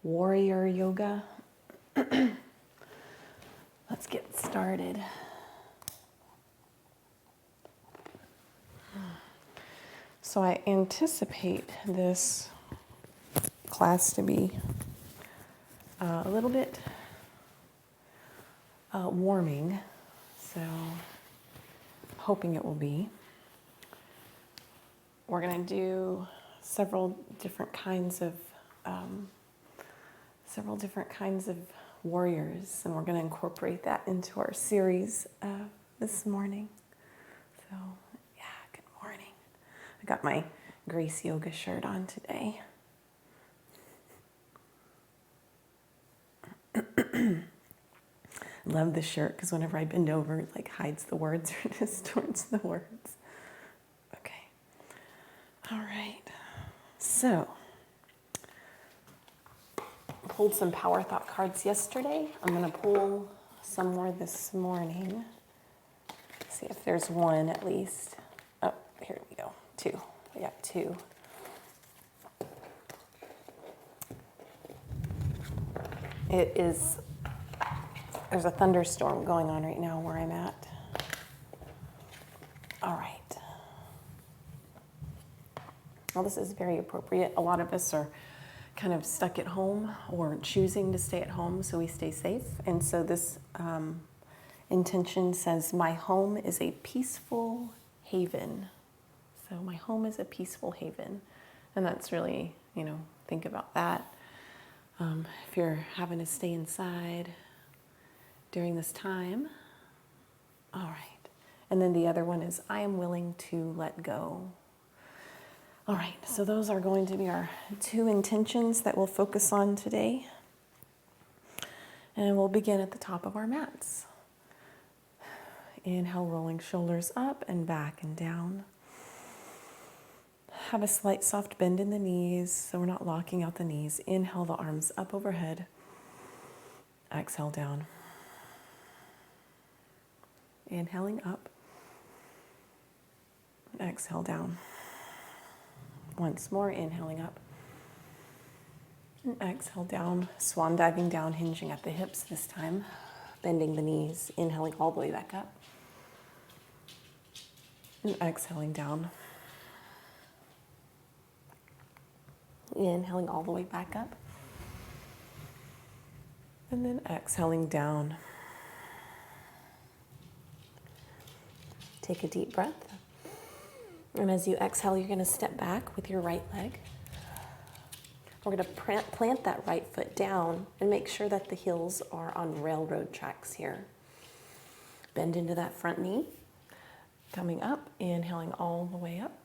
warrior yoga. Let's get started. So I anticipate this class to be a little bit warming, so hoping it will be. We're going to do several different kinds of warriors, and we're going to incorporate that into our series this morning. So, yeah, good morning. I got my Grace Yoga shirt on today. Love the shirt because whenever I bend over, it like hides the words or distorts the words. Okay. All right. So, pulled some power thought cards yesterday. I'm going to pull some more this morning. See if there's one at least. Oh, here we go. Two. I got two. There's a thunderstorm going on right now where I'm at. All right. Well, this is very appropriate. A lot of us are kind of stuck at home or choosing to stay at home so we stay safe. And so this intention says, my home is a peaceful haven. So my home is a peaceful haven. And that's really, think about that. If you're having to stay inside during this time. All right. And then the other one is, I am willing to let go. All right, so those are going to be our two intentions that we'll focus on today. And we'll begin at the top of our mats. Inhale, rolling shoulders up and back and down. Have a slight soft bend in the knees, so we're not locking out the knees. Inhale, the arms up overhead. Exhale, down. Inhaling up. Exhale, down. Once more, inhaling up. And exhale down, swan diving down, hinging at the hips this time. Bending the knees, inhaling all the way back up. And exhaling down. Inhaling all the way back up. And then exhaling down. Take a deep breath. And as you exhale, you're going to step back with your right leg. We're going to plant that right foot down and make sure that the heels are on railroad tracks here. Bend into that front knee. Coming up, inhaling all the way up.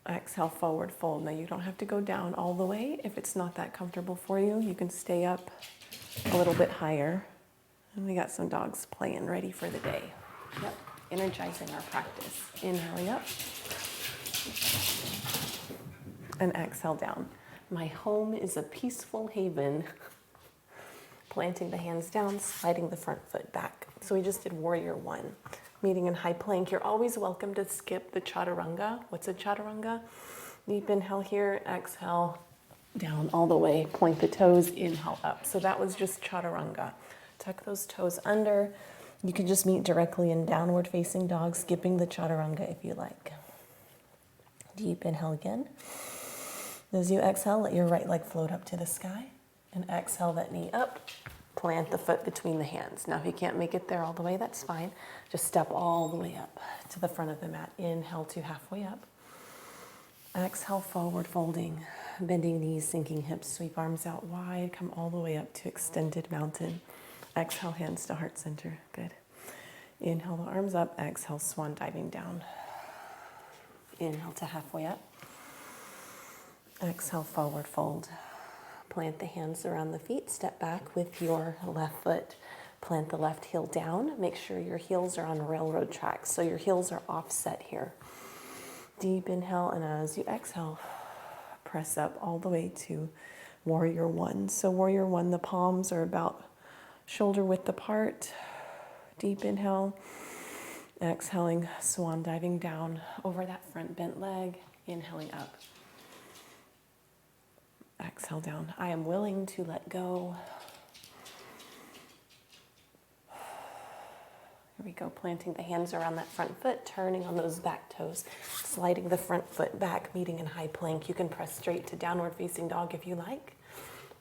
Exhale, forward fold. Now you don't have to go down all the way. If it's not that comfortable for you, you can stay up a little bit higher. And we got some dogs playing, ready for the day. Yep, energizing our practice. Inhaling up. And exhale down. My home is a peaceful haven. Planting the hands down, sliding the front foot back. So we just did warrior one. Meeting in high plank. You're always welcome to skip the chaturanga. What's a chaturanga? Deep inhale here, exhale down all the way. Point the toes, inhale up. So that was just chaturanga. Tuck those toes under. You can just meet directly in downward facing dog, skipping the chaturanga if you like. Deep inhale again. As you exhale, let your right leg float up to the sky. And exhale that knee up. Plant the foot between the hands. Now, if you can't make it there all the way, that's fine. Just step all the way up to the front of the mat. Inhale to halfway up. Exhale, forward folding. Bending knees, sinking hips. Sweep arms out wide. Come all the way up to extended mountain. Exhale, hands to heart center. Good. Inhale the arms up. Exhale, swan diving down. Inhale to halfway up. Exhale, forward fold. Plant the hands around the feet. Step back with your left foot. Plant the left heel down. Make sure your heels are on railroad tracks. So your heels are offset here. Deep inhale, and as you exhale, press up all the way to warrior one. So warrior one, the palms are about shoulder width apart. Deep inhale. Exhaling, swan diving down over that front bent leg. Inhaling up. Exhale down. I am willing to let go. Here we go, planting the hands around that front foot, turning on those back toes, sliding the front foot back, meeting in high plank. You can press straight to downward facing dog if you like,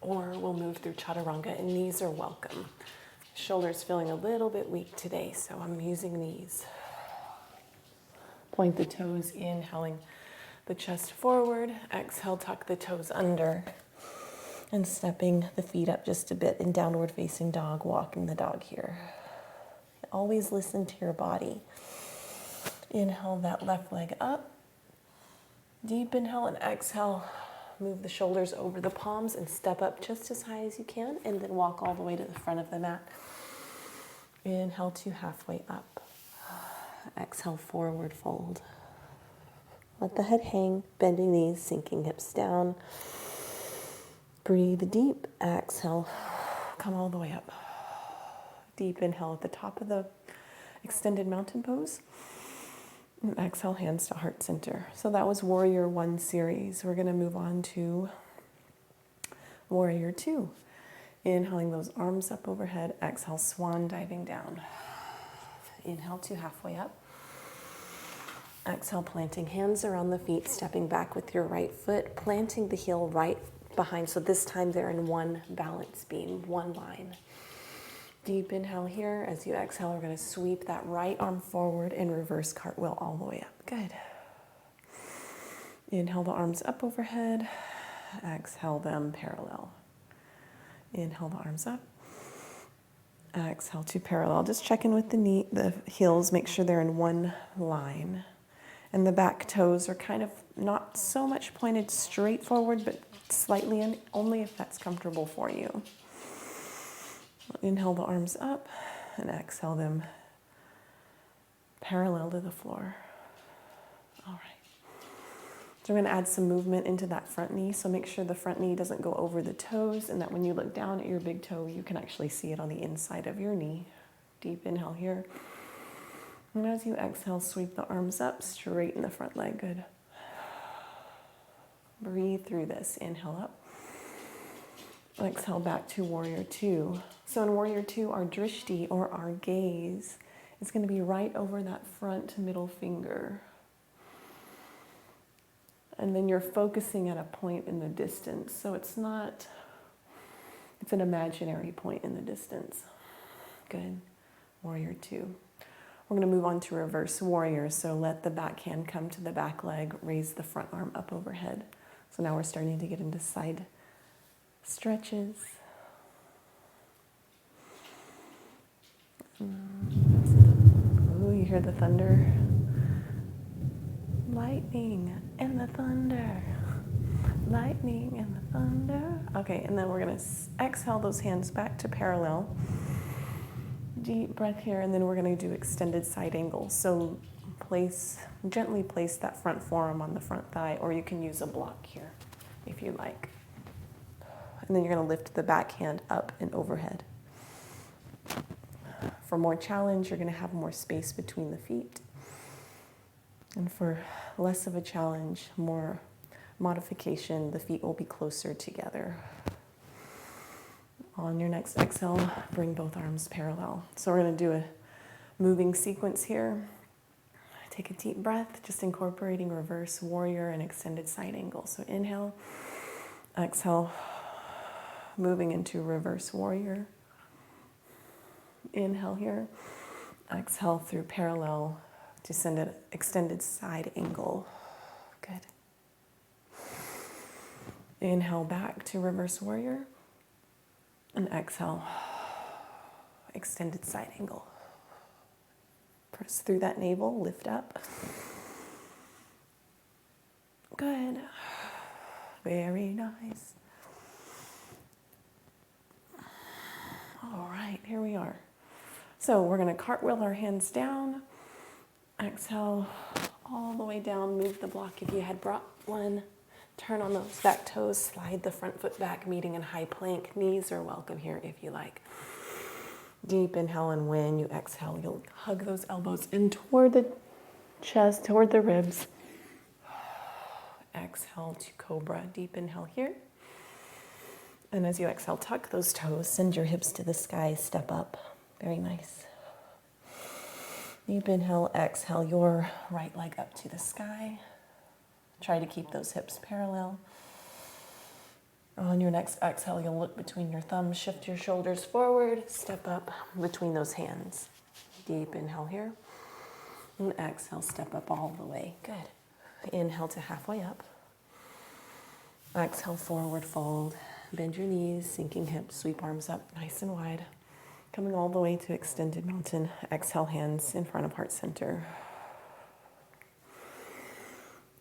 or we'll move through chaturanga, and knees are welcome. Shoulders feeling a little bit weak today, so I'm using knees. Point the toes, inhaling the chest forward. Exhale, tuck the toes under, and stepping the feet up just a bit in downward facing dog, walking the dog here. Always listen to your body. Inhale that left leg up. Deep inhale and exhale. Move the shoulders over the palms and step up just as high as you can, and then walk all the way to the front of the mat. Inhale to halfway up. Exhale, forward fold. Let the head hang, bending knees, sinking hips down. Breathe deep. Exhale, come all the way up. Deep inhale at the top of the extended mountain pose. And exhale, hands to heart center. So that was Warrior 1 series. We're going to move on to Warrior 2. Inhaling those arms up overhead. Exhale, swan diving down. Inhale to halfway up. Exhale, planting hands around the feet, stepping back with your right foot, planting the heel right behind. So this time they're in one balance beam, one line. Deep inhale here. As you exhale, we're going to sweep that right arm forward and reverse cartwheel all the way up. Good. Inhale the arms up overhead. Exhale them parallel. Inhale the arms up. Exhale to parallel. Just check in with the heels. Make sure they're in one line. And the back toes are kind of not so much pointed straight forward, but slightly in, only if that's comfortable for you. Inhale the arms up and exhale them parallel to the floor. All right. So we're going to add some movement into that front knee. So make sure the front knee doesn't go over the toes, and that when you look down at your big toe, you can actually see it on the inside of your knee. Deep inhale here. And as you exhale, sweep the arms up, straighten the front leg. Good. Breathe through this. Inhale up. Exhale back to Warrior 2. So in Warrior 2, our drishti, or our gaze, is going to be right over that front middle finger. And then you're focusing at a point in the distance. So it's an imaginary point in the distance. Good. Warrior 2. We're going to move on to reverse warrior. So let the back hand come to the back leg, raise the front arm up overhead. So now we're starting to get into side stretches. Oh, you hear the thunder? Lightning and the thunder. Lightning and the thunder. Okay, and then we're going to exhale those hands back to parallel. Deep breath here, and then we're going to do extended side angle. So gently place that front forearm on the front thigh, or you can use a block here if you like. And then you're going to lift the back hand up and overhead. For more challenge, you're going to have more space between the feet. And for less of a challenge, more modification, the feet will be closer together. On your next exhale, bring both arms parallel. So we're going to do a moving sequence here. Take a deep breath, just incorporating reverse warrior and extended side angle. So inhale, exhale, moving into reverse warrior. Inhale here, exhale through parallel, descended, extended side angle. Good. Inhale back to reverse warrior, and exhale, extended side angle. Press through that navel, lift up. Good. Very nice. All right, here we are. So we're going to cartwheel our hands down. Exhale all the way down. Move the block if you had brought one. Turn on those back toes. Slide the front foot back, meeting in high plank. Knees are welcome here if you like. Deep inhale, and when you exhale, you'll hug those elbows in toward the chest, toward the ribs. Exhale to cobra. Deep inhale here. And as you exhale, tuck those toes, send your hips to the sky, step up. Very nice. Deep inhale, exhale your right leg up to the sky. Try to keep those hips parallel. On your next exhale, you'll look between your thumbs, shift your shoulders forward, step up between those hands. Deep inhale here. And exhale, step up all the way. Good. Inhale to halfway up. Exhale, forward fold. Bend your knees, sinking hips, sweep arms up nice and wide. Coming all the way to extended mountain. Exhale, hands in front of heart center.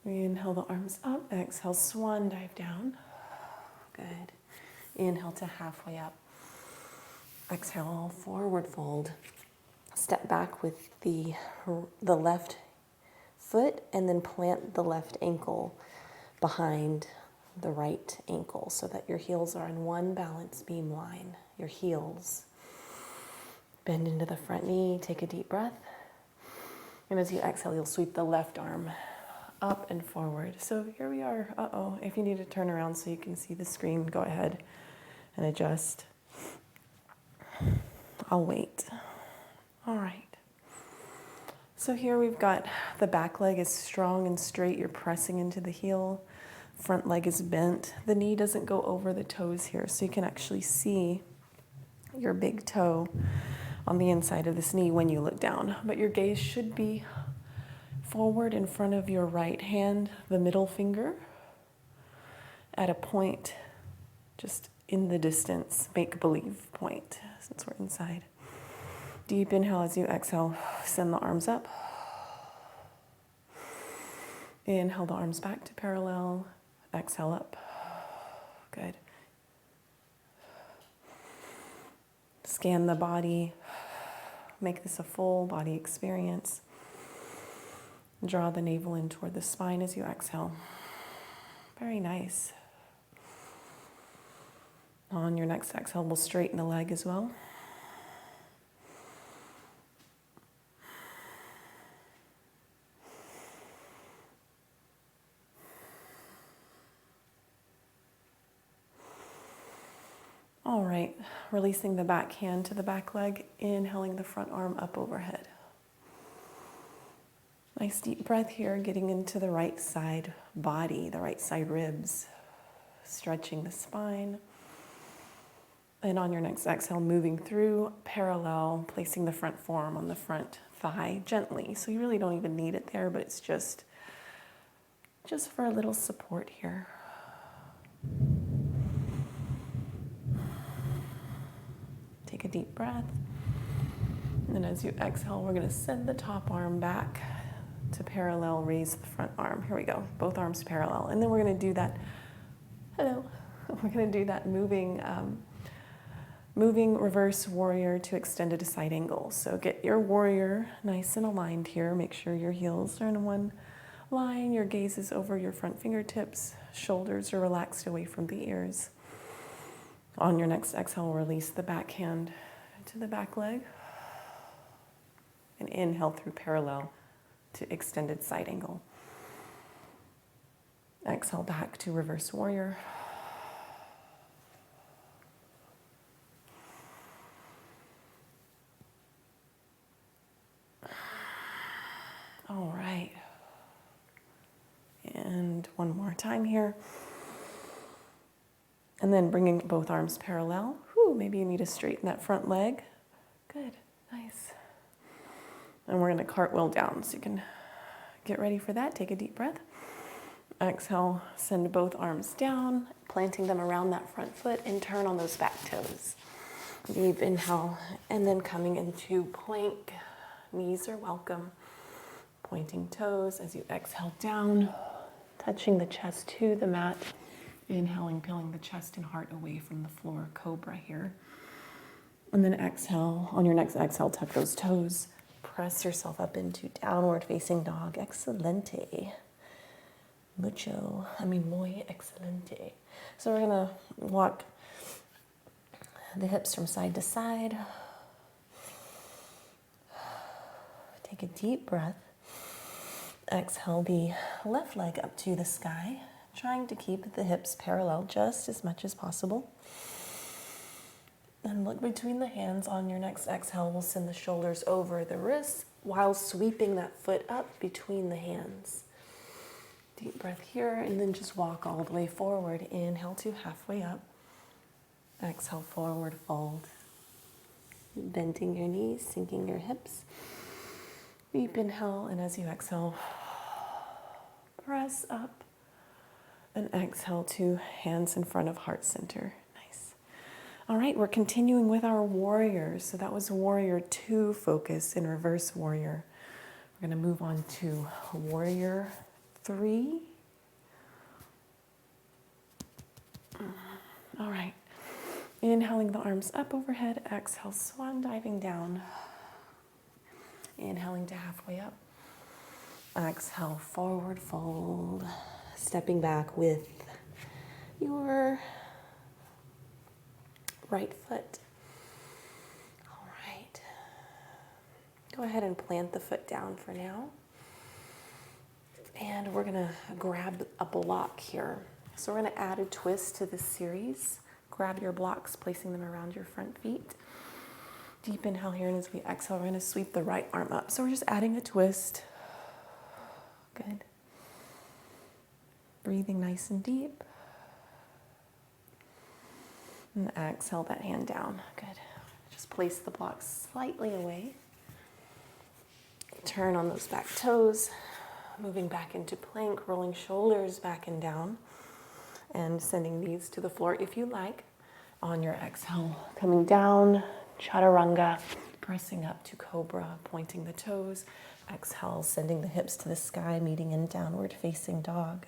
Inhale the arms up. Exhale, swan dive down. Good. Inhale to halfway up. Exhale, forward fold. Step back with the left foot and then plant the left ankle behind the right ankle so that your heels are in one balance beam line. Your heels. Bend into the front knee. Take a deep breath. And as you exhale, you'll sweep the left arm up and forward. So here we are. If you need to turn around so you can see the screen, go ahead and adjust. I'll wait. All right. So here we've got the back leg is strong and straight. You're pressing into the heel. Front leg is bent. The knee doesn't go over the toes here, so you can actually see your big toe on the inside of this knee when you look down. But your gaze should be forward in front of your right hand, the middle finger, at a point just in the distance, make-believe point, since we're inside. Deep inhale as you exhale, send the arms up. Inhale the arms back to parallel, exhale up. Good. Scan the body, make this a full body experience. Draw the navel in toward the spine as you exhale. Very nice. On your next exhale, we'll straighten the leg as well. All right, releasing the back hand to the back leg, inhaling the front arm up overhead. Nice deep breath here, getting into the right side body, the right side ribs, stretching the spine. And on your next exhale, moving through parallel, placing the front forearm on the front thigh gently. So you really don't even need it there, but it's just for a little support here. Take a deep breath. And then as you exhale, we're going to send the top arm back to parallel, raise the front arm. Here we go, both arms parallel. And then we're going to do that, we're going to do that moving reverse warrior to extended side angle. So get your warrior nice and aligned here. Make sure your heels are in one line. Your gaze is over your front fingertips. Shoulders are relaxed away from the ears. On your next exhale, release the back hand to the back leg. And inhale through parallel to extended side angle. Exhale back to reverse warrior. All right. And one more time here. And then bringing both arms parallel. Maybe you need to straighten that front leg. Good, nice. And we're going to cartwheel down, so you can get ready for that. Take a deep breath. Exhale, send both arms down, planting them around that front foot, and turn on those back toes. Deep inhale, and then coming into plank. Knees are welcome. Pointing toes as you exhale down, touching the chest to the mat. Inhaling, peeling the chest and heart away from the floor, cobra here. And then exhale, on your next exhale, tuck those toes. Press yourself up into downward facing dog. Excelente. Muy excelente. So we're gonna walk the hips from side to side. Take a deep breath. Exhale the left leg up to the sky. trying to keep the hips parallel just as much as possible. And look between the hands. On your next exhale, we'll send the shoulders over the wrists while sweeping that foot up between the hands. Deep breath here, and then just walk all the way forward. Inhale to halfway up. Exhale, forward fold. Bending your knees, sinking your hips. Deep inhale, and as you exhale, press up. And exhale to hands in front of heart center. Nice. All right, we're continuing with our warriors. So that was warrior 2 focus in reverse warrior. We're going to move on to warrior 3. All right. Inhaling the arms up overhead. Exhale, swan diving down. Inhaling to halfway up. Exhale, forward fold. Stepping back with your right foot. All right. Go ahead and plant the foot down for now. And we're going to grab a block here. So we're going to add a twist to this series. Grab your blocks, placing them around your front feet. Deep inhale here, and as we exhale, we're going to sweep the right arm up. So we're just adding a twist. Good. Breathing nice and deep. And exhale that hand down. Good. Just place the blocks slightly away. Turn on those back toes. Moving back into plank, rolling shoulders back and down. And sending knees to the floor if you like. On your exhale, coming down, chaturanga, pressing up to cobra, pointing the toes. Exhale, sending the hips to the sky, meeting in downward facing dog.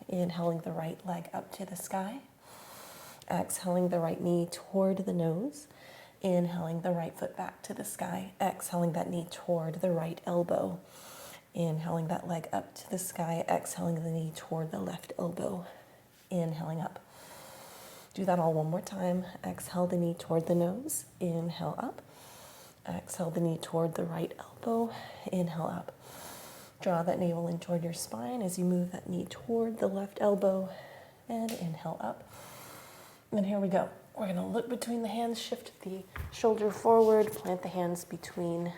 Inhaling the right leg up to the sky. Exhaling the right knee toward the nose. Inhaling the right foot back to the sky. Exhaling that knee toward the right elbow. Inhaling that leg up to the sky. Exhaling the knee toward the left elbow. Inhaling up. Do that all one more time. Exhale the knee toward the nose. Inhale up. Exhale the knee toward the right elbow. Inhale up. Draw that navel in toward your spine as you move that knee toward the left elbow. And inhale up. And here we go. We're going to look between the hands, shift the shoulder forward, plant the hands between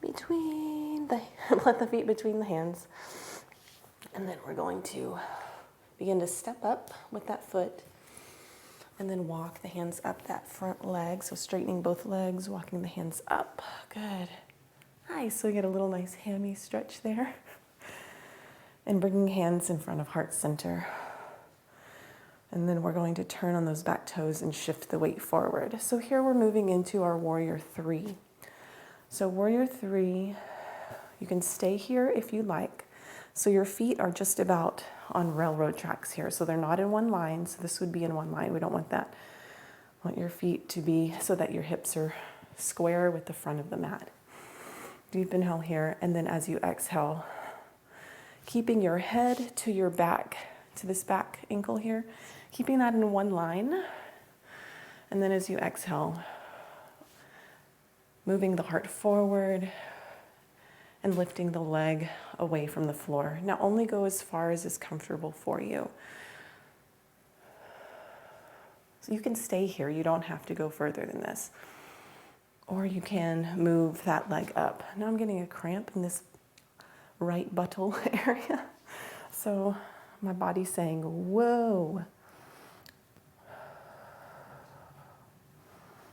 plant the feet between the hands. And then we're going to begin to step up with that foot. And then walk the hands up that front leg. So straightening both legs, walking the hands up. Good. Nice. So you get a little nice hammy stretch there. And bringing hands in front of heart center. And then we're going to turn on those back toes and shift the weight forward. So here we're moving into our warrior 3. So warrior 3, you can stay here if you like. So your feet are just about on railroad tracks here. So they're not in one line. So this would be in one line. We don't want that. We want your feet to be so that your hips are square with the front of the mat. Deep inhale here. And then as you exhale, keeping your head to your back, to this back ankle here, keeping that in one line. And then as you exhale, moving the heart forward and lifting the leg away from the floor. Now only go as far as is comfortable for you. So you can stay here. You don't have to go further than this. Or you can move that leg up. Now I'm getting a cramp in this right buttock area. So my body's saying, whoa.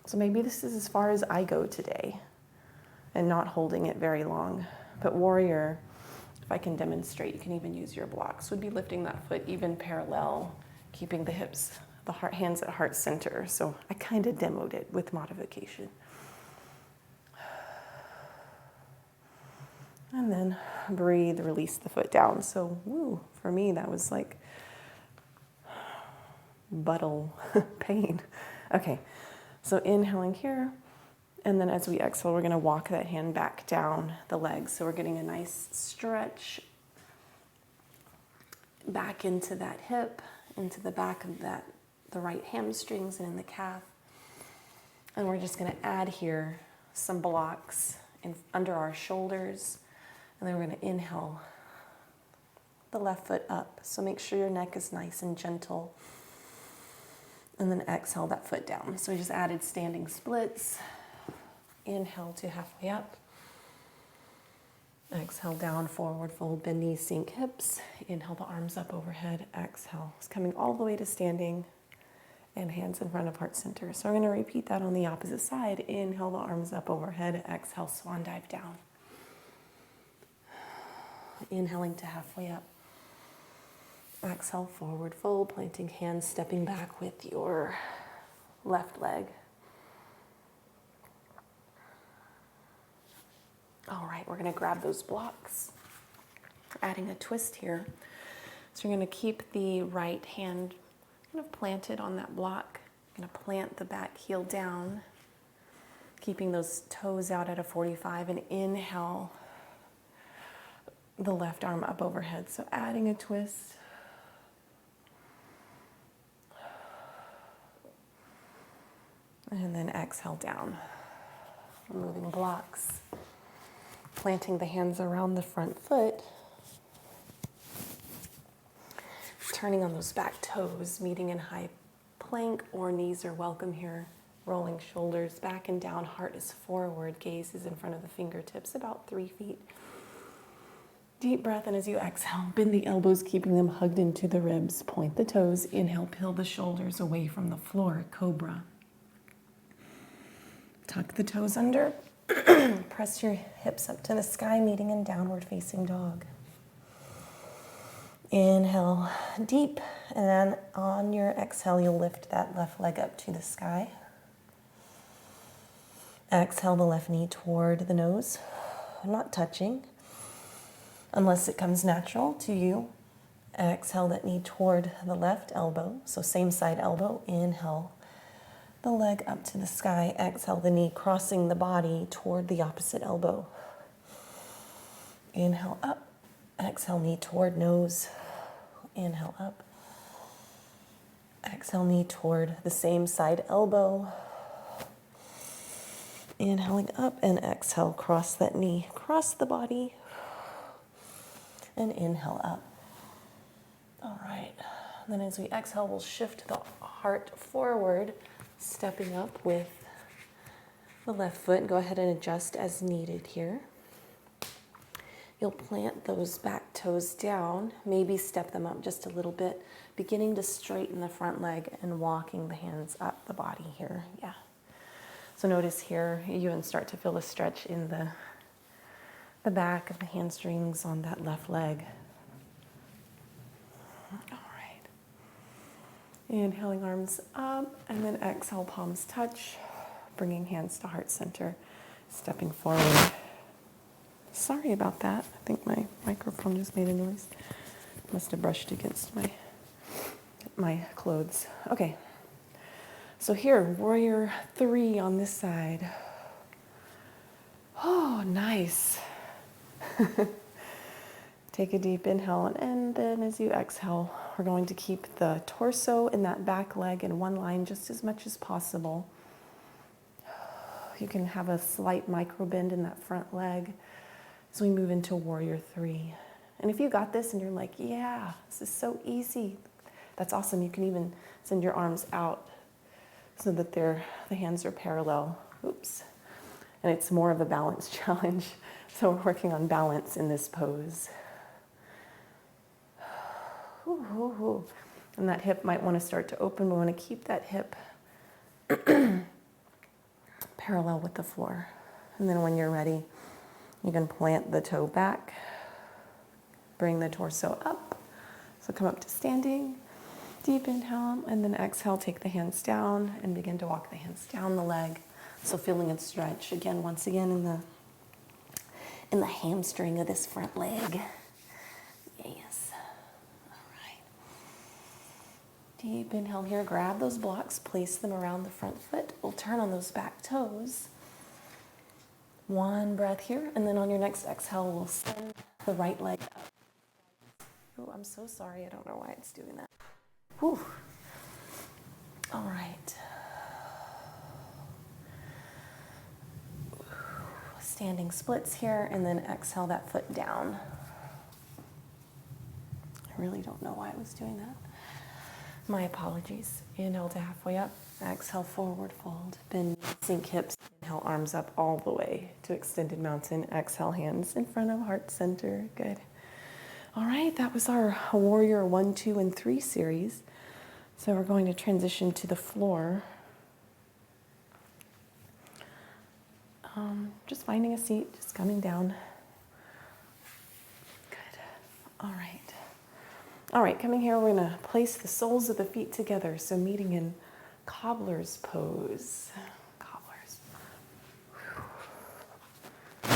So maybe this is as far as I go today and not holding it very long. But warrior, if I can demonstrate, you can even use your blocks, would be lifting that foot even parallel, keeping the hips, the hands at heart center. So I kind of demoed it with modification. And then breathe, release the foot down. So, woo, for me, that was like buttle pain. Okay, so inhaling here. And then as we exhale, we're going to walk that hand back down the legs. So we're getting a nice stretch back into that hip, into the back of the right hamstrings and in the calf. And we're just going to add here some blocks under our shoulders. And then we're going to inhale the left foot up. So make sure your neck is nice and gentle. And then exhale that foot down. So we just added standing splits. Inhale to halfway up. Exhale down, forward fold, bend knees, sink hips. Inhale the arms up overhead. Exhale. It's coming all the way to standing and hands in front of heart center. So we're going to repeat that on the opposite side. Inhale the arms up overhead. Exhale, swan dive down. Inhaling to halfway up. Exhale, forward fold, planting hands, stepping back with your left leg. All right, we're going to grab those blocks. Adding a twist here. So you're going to keep the right hand kind of planted on that block. You're going to plant the back heel down, keeping those toes out at a 45, and inhale the left arm up overhead. So adding a twist. And then exhale down. Moving blocks. Planting the hands around the front foot. Turning on those back toes, meeting in high plank or knees are welcome here. Rolling shoulders back and down, heart is forward, gaze is in front of the fingertips, about 3 feet. Deep breath, and as you exhale, bend the elbows, keeping them hugged into the ribs. Point the toes, inhale, peel the shoulders away from the floor, cobra. Tuck the toes under, press your hips up to the sky, meeting in downward facing dog. Inhale deep, and then on your exhale, you'll lift that left leg up to the sky. Exhale the left knee toward the nose, not touching, unless it comes natural to you. Exhale that knee toward the left elbow, so same side elbow. Inhale the leg up to the sky. Exhale the knee crossing the body toward the opposite elbow. Inhale up. Exhale knee toward nose. Inhale up. Exhale knee toward the same side elbow. Inhaling up, and exhale, cross that knee, cross the body, and inhale up. All right. And then as we exhale, we'll shift the heart forward, stepping up with the left foot. Go ahead and adjust as needed here. You'll plant those back toes down, maybe step them up just a little bit, beginning to straighten the front leg and walking the hands up the body here. Yeah. So notice here, you even start to feel a stretch in the back of the hamstrings on that left leg. All right. Inhaling arms up, and then exhale, palms touch, bringing hands to heart center, stepping forward. Sorry about that. I think my microphone just made a noise. Must have brushed against my clothes. Okay. So here, warrior 3 on this side. Oh, nice. Take a deep inhale, and then as you exhale, we're going to keep the torso and that back leg in one line just as much as possible. You can have a slight micro bend in that front leg as we move into warrior 3. And if you got this and you're like, yeah, this is so easy, that's awesome. You can even send your arms out so that the hands are parallel. Oops. And it's more of a balance challenge. So we're working on balance in this pose. Ooh, ooh, ooh. And that hip might want to start to open. We want to keep that hip parallel with the floor. And then when you're ready, you can plant the toe back, bring the torso up. So come up to standing, deep inhale, and then exhale, take the hands down and begin to walk the hands down the leg. So feeling a stretch again, once again in the hamstring of this front leg. Yes. All right. Deep inhale here, grab those blocks, place them around the front foot. We'll turn on those back toes. One breath here, and then on your next exhale, we'll send the right leg up. Oh, I'm so sorry. I don't know why it's doing that. Whew. All right. standing splits here, and then exhale that foot down. I really don't know why I was doing that. My apologies. Inhale to halfway up, exhale forward fold, bend, sink hips, inhale arms up all the way to extended mountain, exhale hands in front of heart center, good. All right, that was our warrior 1, 2, and 3 series. So we're going to transition to the floor. Just finding a seat, just coming down. Good. All right. All right, coming here, we're gonna place the soles of the feet together. So meeting in cobbler's pose. Cobblers.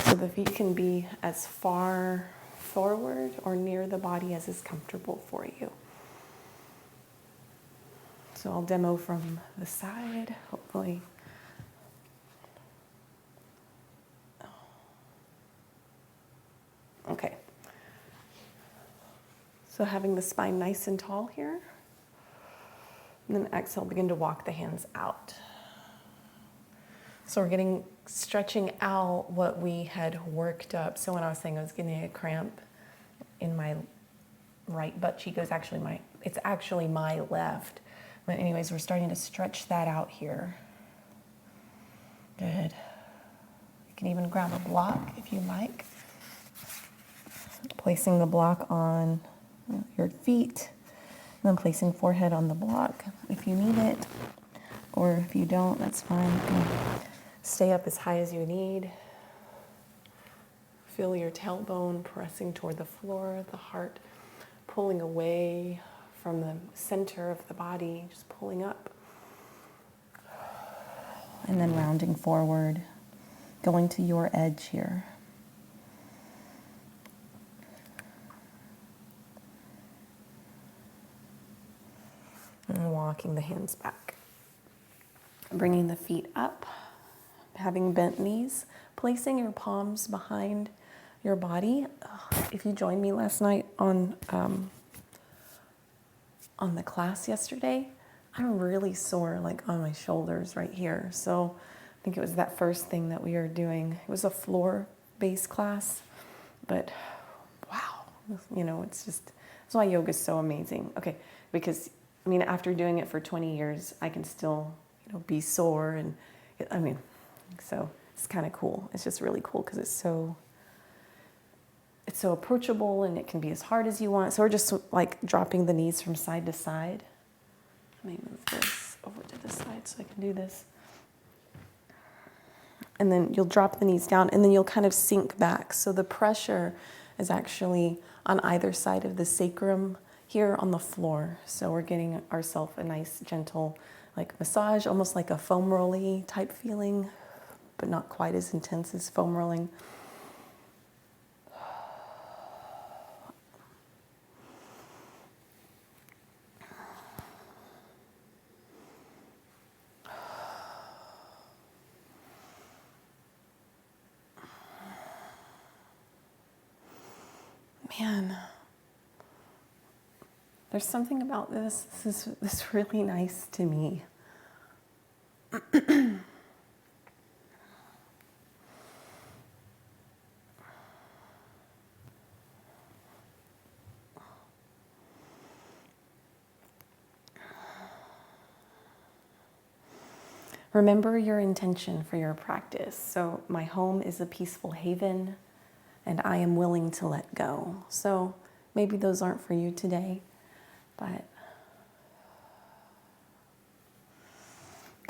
So the feet can be as far forward or near the body as is comfortable for you. So I'll demo from the side, hopefully. Okay. So having the spine nice and tall here. And then exhale, begin to walk the hands out. So we're stretching out what we had worked up. So when I was saying I was getting a cramp in my right butt cheek, it's actually my left. But anyways, we're starting to stretch that out here. Good. You can even grab a block if you like. Placing the block on your feet, and then placing forehead on the block if you need it, or if you don't, that's fine. You can stay up as high as you need. Feel your tailbone pressing toward the floor, the heart pulling away from the center of the body, just pulling up. And then rounding forward, going to your edge here. And walking the hands back. Bringing the feet up, having bent knees, placing your palms behind your body. If you joined me last night on the class yesterday, I'm really sore like on my shoulders right here. So I think it was that first thing that we were doing. It was a floor-based class, but wow, that's why yoga is so amazing. Okay, because after doing it for 20 years, I can still, be sore, and so it's kind of cool. It's just really cool because it's so approachable, and it can be as hard as you want. So we're just like dropping the knees from side to side. Let me move this over to this side so I can do this. And then you'll drop the knees down, and then you'll kind of sink back. So the pressure is actually on either side of the sacrum here on the floor. So we're getting ourselves a nice gentle massage, almost like a foam rolly type feeling, but not quite as intense as foam rolling. Man, there's something about this. This is really nice to me. Remember your intention for your practice. So my home is a peaceful haven, and I am willing to let go. So maybe those aren't for you today, but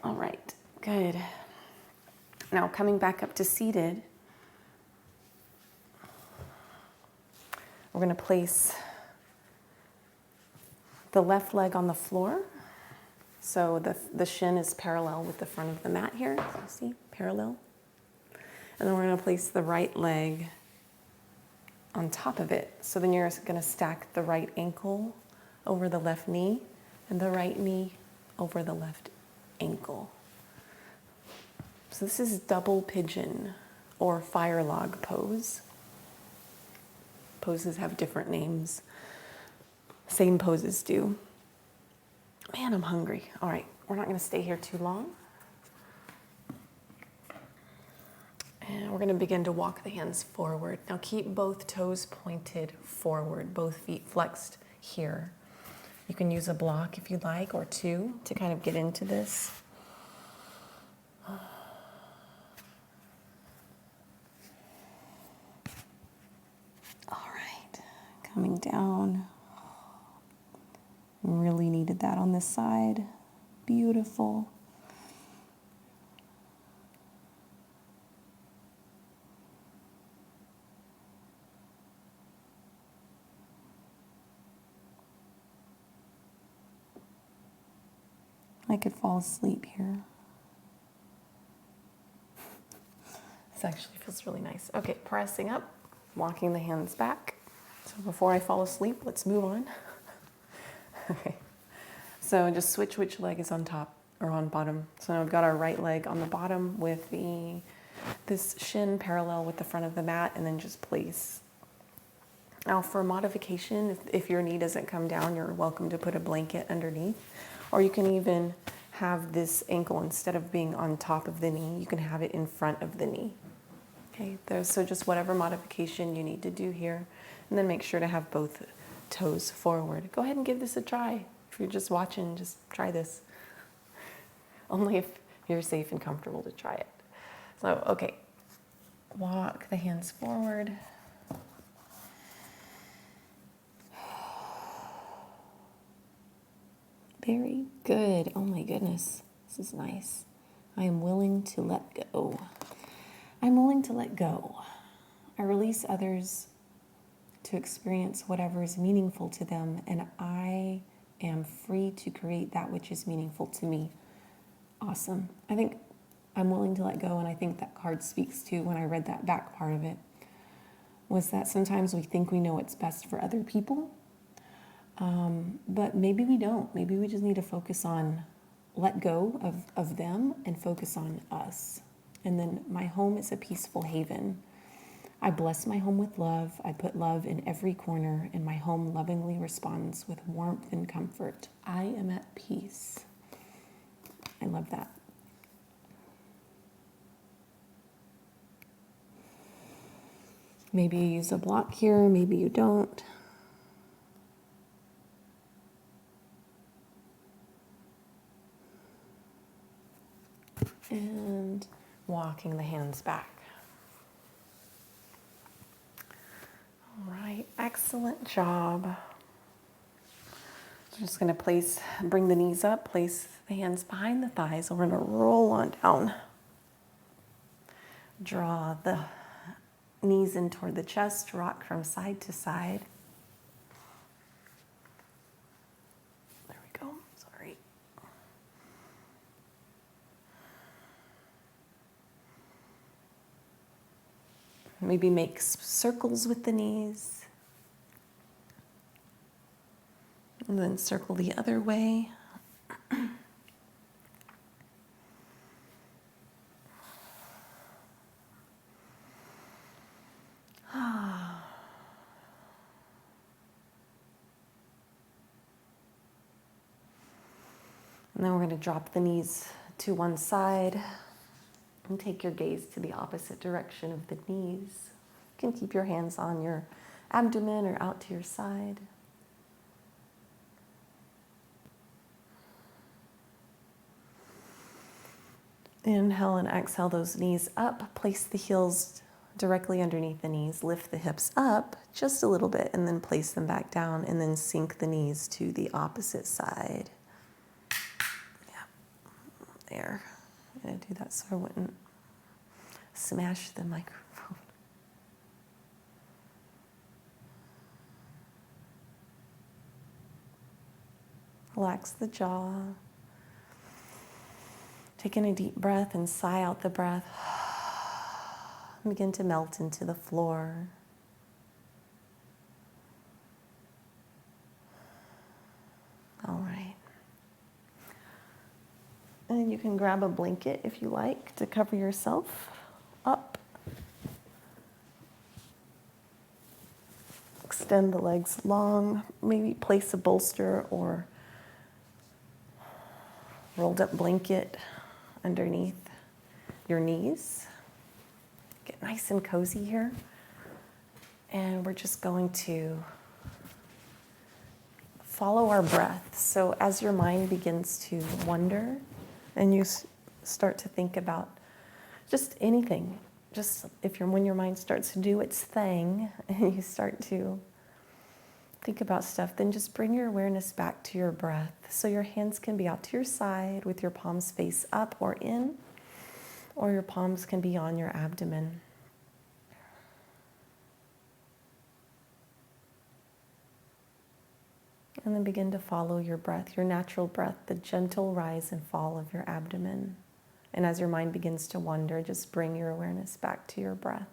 all right, good. Now coming back up to seated, we're going to place the left leg on the floor. So the shin is parallel with the front of the mat here. So see, parallel. And then we're going to place the right leg on top of it. So then you're going to stack the right ankle over the left knee and the right knee over the left ankle. So this is double pigeon or fire log pose. Poses have different names. Same poses do. Man, I'm hungry. All right, we're not going to stay here too long. And we're we're going to begin to walk the hands forward. Now keep both toes pointed forward, both feet flexed here. You can use a block if you'd like, or two, to kind of get into this. All right, coming down. Really needed that on this side. Beautiful. I could fall asleep here. This actually feels really nice. Okay, pressing up, walking the hands back. So before I fall asleep, let's move on. Okay, so just switch which leg is on top or on bottom. So now we've got our right leg on the bottom with this shin parallel with the front of the mat, and then just place. Now for modification, if your knee doesn't come down, you're welcome to put a blanket underneath. Or you can even have this ankle, instead of being on top of the knee, you can have it in front of the knee. Okay, so just whatever modification you need to do here. And then make sure to have both toes forward. Go ahead and give this a try. If you're just watching, just try this. Only if you're safe and comfortable to try it. So, okay, walk the hands forward. Very good. Oh my goodness. This is nice. I am willing to let go. I'm willing to let go. I release others to experience whatever is meaningful to them, and I am free to create that which is meaningful to me. Awesome. I think I'm willing to let go, and I think that card speaks to, when I read that back part of it, was that sometimes we think we know what's best for other people. But maybe we don't. Maybe we just need to focus on let go of them and focus on us. And then my home is a peaceful haven. I bless my home with love. I put love in every corner, and my home lovingly responds with warmth and comfort. I am at peace. I love that. Maybe you use a block here, maybe you don't. And walking the hands back. All right, excellent job. So I'm just going to bring the knees up, place the hands behind the thighs, and we're going to roll on down. Draw the knees in toward the chest, rock from side to side. There we go, sorry. Maybe make circles with the knees. And then circle the other way. And then we're going to drop the knees to one side and take your gaze to the opposite direction of the knees. You can keep your hands on your abdomen or out to your side. Inhale and exhale those knees up. Place the heels directly underneath the knees. Lift the hips up just a little bit and then place them back down, and then sink the knees to the opposite side. There. I'm going to do that so I wouldn't smash the microphone. Relax the jaw. Take in a deep breath and sigh out the breath. Begin to melt into the floor. All right. And you can grab a blanket if you like to cover yourself up. Extend the legs long. Maybe place a bolster or rolled up blanket underneath your knees. Get get nice and cozy here. And we're just going to follow our breath. So as your mind begins to wander and you start to think about just anything, just when your mind starts to do its thing and you start to think about stuff, then just bring your awareness back to your breath. So your hands can be out to your side with your palms face up or in, or your palms can be on your abdomen. And then begin to follow your breath, your natural breath, the gentle rise and fall of your abdomen. And as your mind begins to wander, just bring your awareness back to your breath.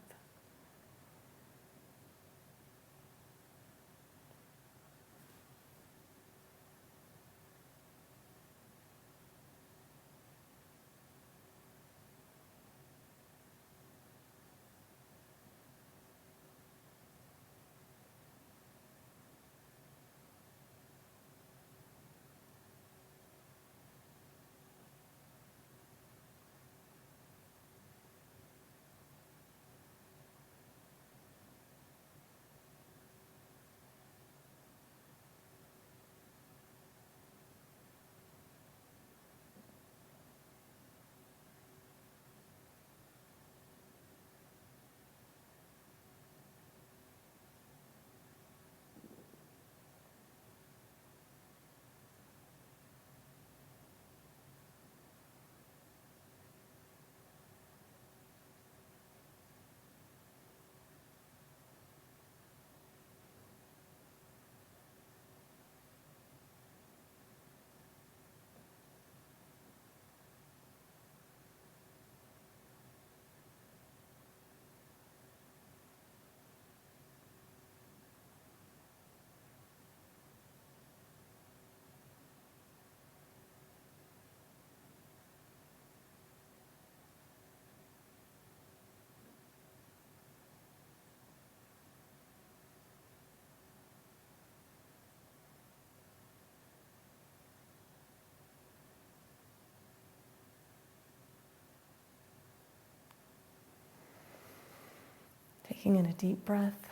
Taking in a deep breath,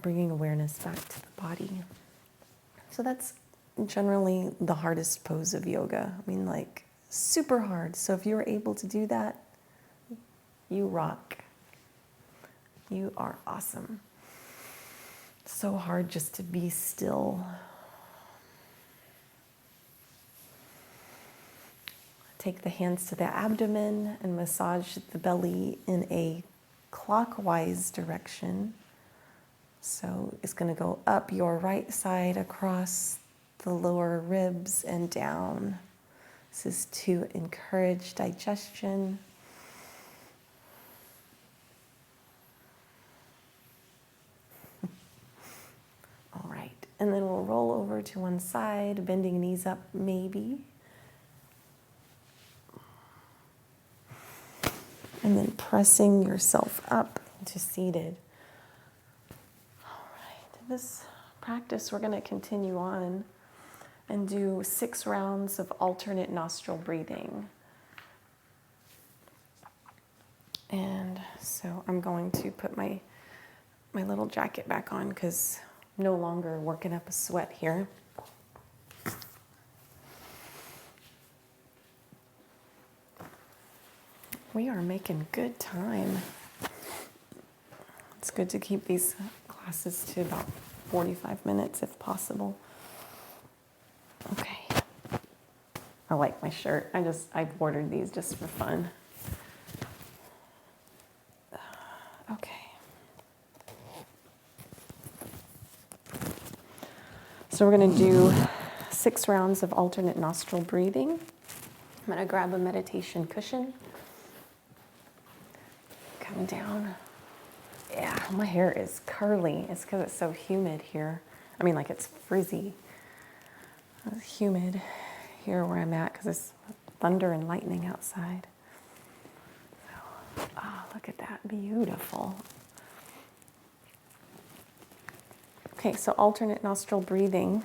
bringing awareness back to the body. So that's generally the hardest pose of yoga. I mean, like, super hard. So if you're able to do that, you rock. You are awesome. So hard just to be still. Take the hands to the abdomen and massage the belly in a clockwise direction. So it's going to go up your right side across the lower ribs and down. This is to encourage digestion. All right, and then we'll roll over to one side, bending knees up maybe. And then pressing yourself up to seated. All right, in this practice, we're going to continue on and do 6 rounds of alternate nostril breathing. And so I'm going to put my little jacket back on because I'm no longer working up a sweat here. We are making good time. It's good to keep these classes to about 45 minutes if possible. Okay. I like my shirt. I ordered these just for fun. Okay. So we're going to do 6 rounds of alternate nostril breathing. I'm going to grab a meditation cushion. Come down. Yeah, my hair is curly. It's because it's so humid here. I mean, like, it's frizzy. It's humid here where I'm at because it's thunder and lightning outside. So, oh, look at that. Beautiful. Okay, so alternate nostril breathing.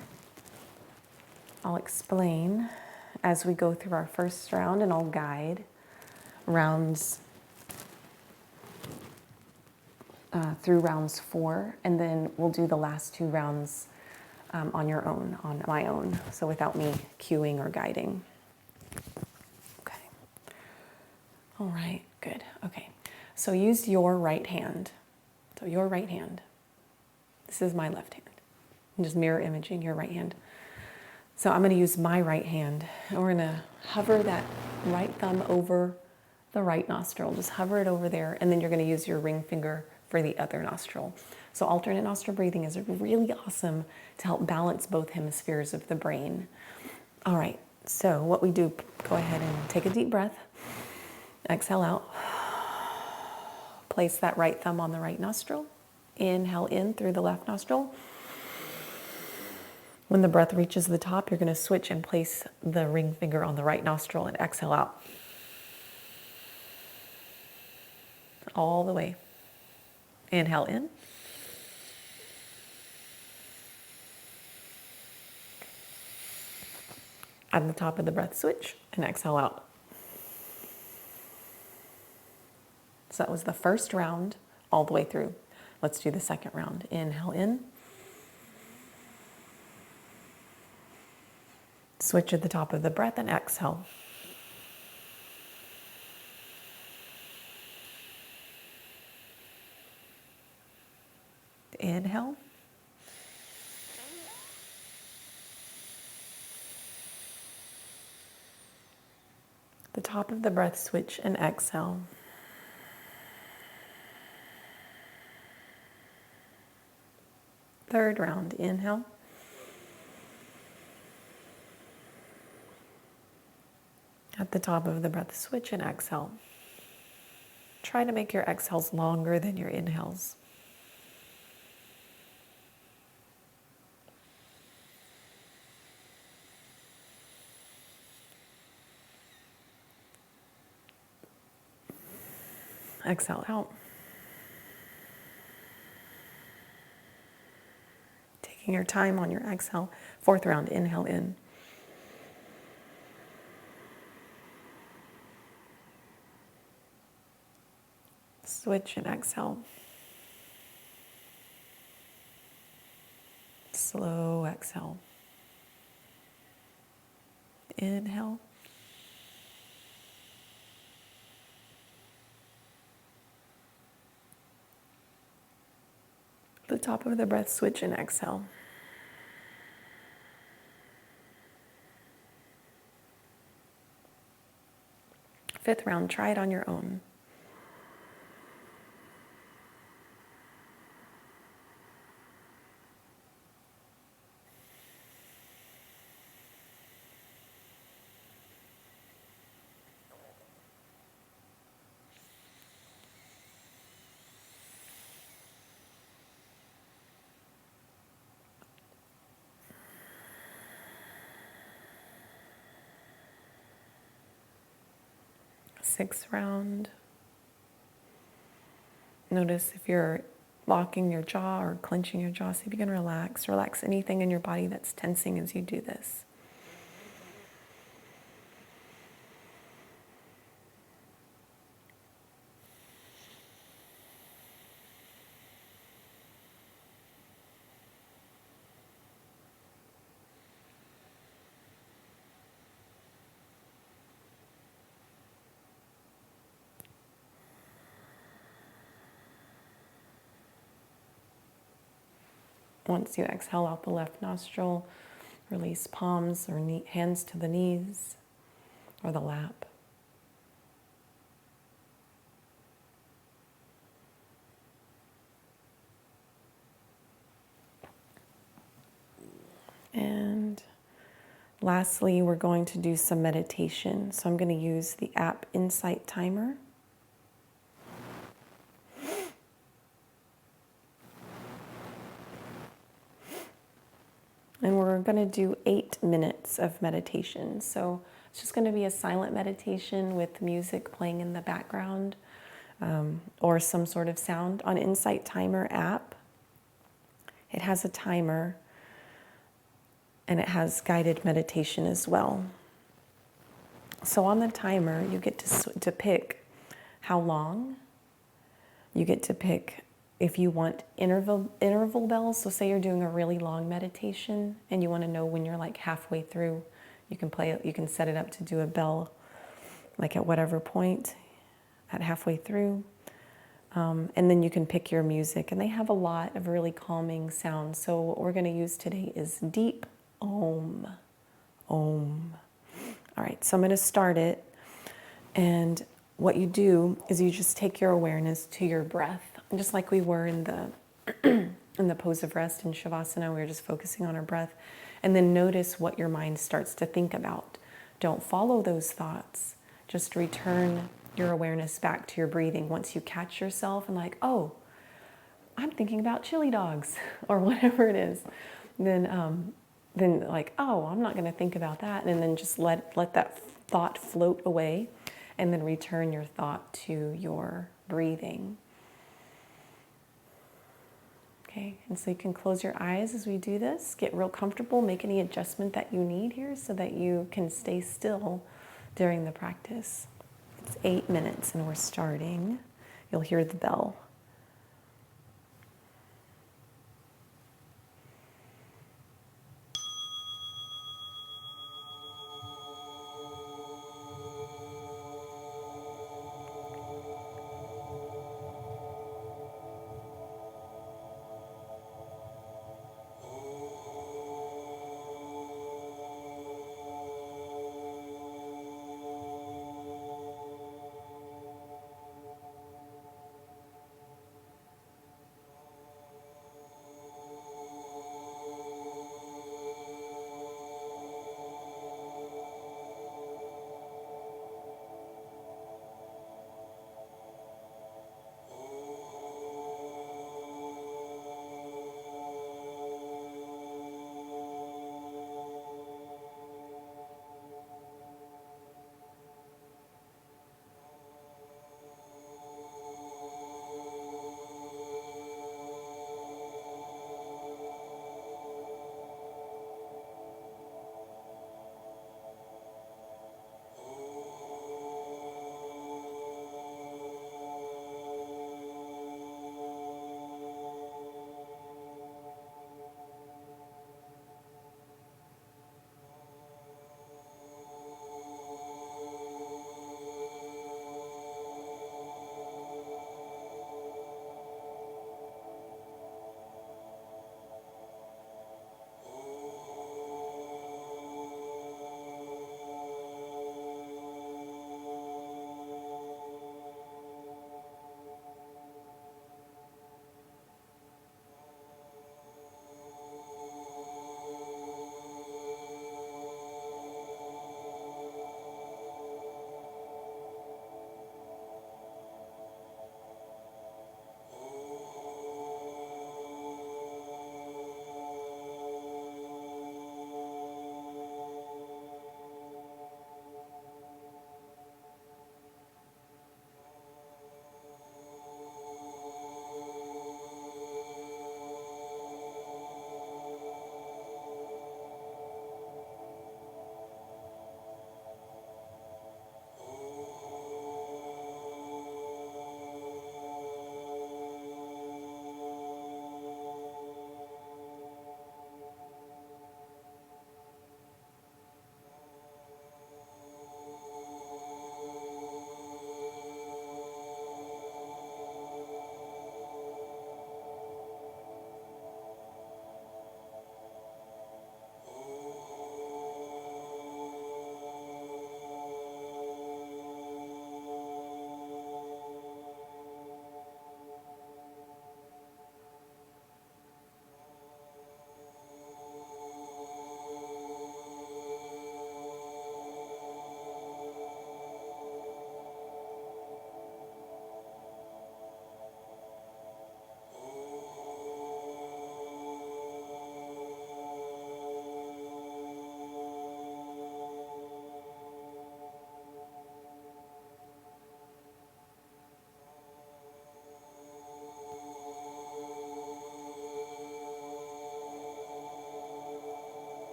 I'll explain as we go through our first round, and I'll guide rounds through rounds 4, and then we'll do the last 2 rounds on your own, on my own, so without me cueing or guiding. Okay. All right, good. Okay. So use your right hand. So your right hand. This is my left hand. I'm just mirror imaging your right hand. So I'm going to use my right hand, and we're going to hover that right thumb over the right nostril. Just hover it over there, and then you're going to use your ring finger for the other nostril. So alternate nostril breathing is really awesome to help balance both hemispheres of the brain. All right, so what we do, go ahead and take a deep breath. Exhale out. Place that right thumb on the right nostril. Inhale in through the left nostril. When the breath reaches the top, you're going to switch and place the ring finger on the right nostril and exhale out. All the way. Inhale in. At the top of the breath, switch and exhale out. So that was the first round all the way through. Let's do the second round. Inhale in. Switch at the top of the breath and exhale. Inhale. The top of the breath, switch and exhale. Third round, inhale. At the top of the breath, switch and exhale. Try to make your exhales longer than your inhales. Exhale out. Taking your time on your exhale. Fourth round, inhale in. Switch and exhale. Slow exhale. Inhale. The top of the breath, switch and exhale. Fifth round, try it on your own. Sixth round. Notice if you're locking your jaw or clenching your jaw, see if you can relax. Relax anything in your body that's tensing as you do this. Once you exhale out the left nostril, release palms or hands to the knees or the lap. And lastly, we're going to do some meditation. So I'm going to use the app Insight Timer. And we're going to do 8 minutes of meditation. So it's just going to be a silent meditation with music playing in the background or some sort of sound. On Insight Timer app, it has a timer and it has guided meditation as well. So on the timer, you get to pick how long. You get to pick if you want interval bells, so say you're doing a really long meditation and you want to know when you're like halfway through, you can play it, you can set it up to do a bell like at whatever point at halfway through. And then you can pick your music, and they have a lot of really calming sounds. So what we're going to use today is deep Om. Om. All right, so I'm going to start it, and what you do is you just take your awareness to your breath, just like we were in the in the pose of rest in Shavasana. We were just focusing on our breath, and then notice what your mind starts to think about. Don't follow those thoughts. Just return your awareness back to your breathing. Once you catch yourself and like, oh, I'm thinking about chili dogs or whatever it is, then like, oh, I'm not going to think about that, and then just let that thought float away, and then return your thought to your breathing. Okay, and so you can close your eyes as we do this. Get real comfortable. Make any adjustment that you need here so that you can stay still during the practice. It's 8 minutes and we're starting. You'll hear the bell.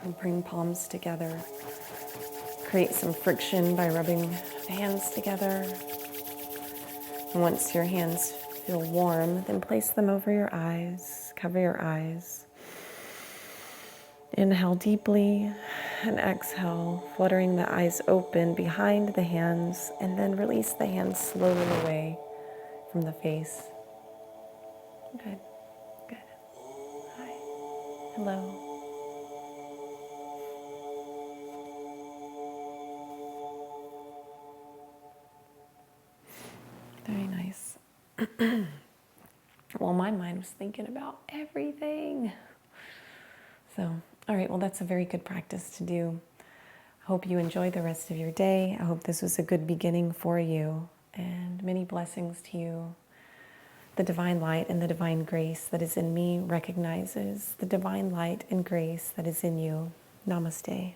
And bring palms together. Create some friction by rubbing the hands together. And once your hands feel warm, then place them over your eyes. Cover your eyes. Inhale deeply and exhale, fluttering the eyes open behind the hands, and then release the hands slowly away from the face. Good, good. Hi, hello. Very nice. Well, my mind was thinking about everything. So, all right, well, that's a very good practice to do. I hope you enjoy the rest of your day. I hope this was a good beginning for you, and many blessings to you. The divine light and the divine grace that is in me recognizes the divine light and grace that is in you. Namaste.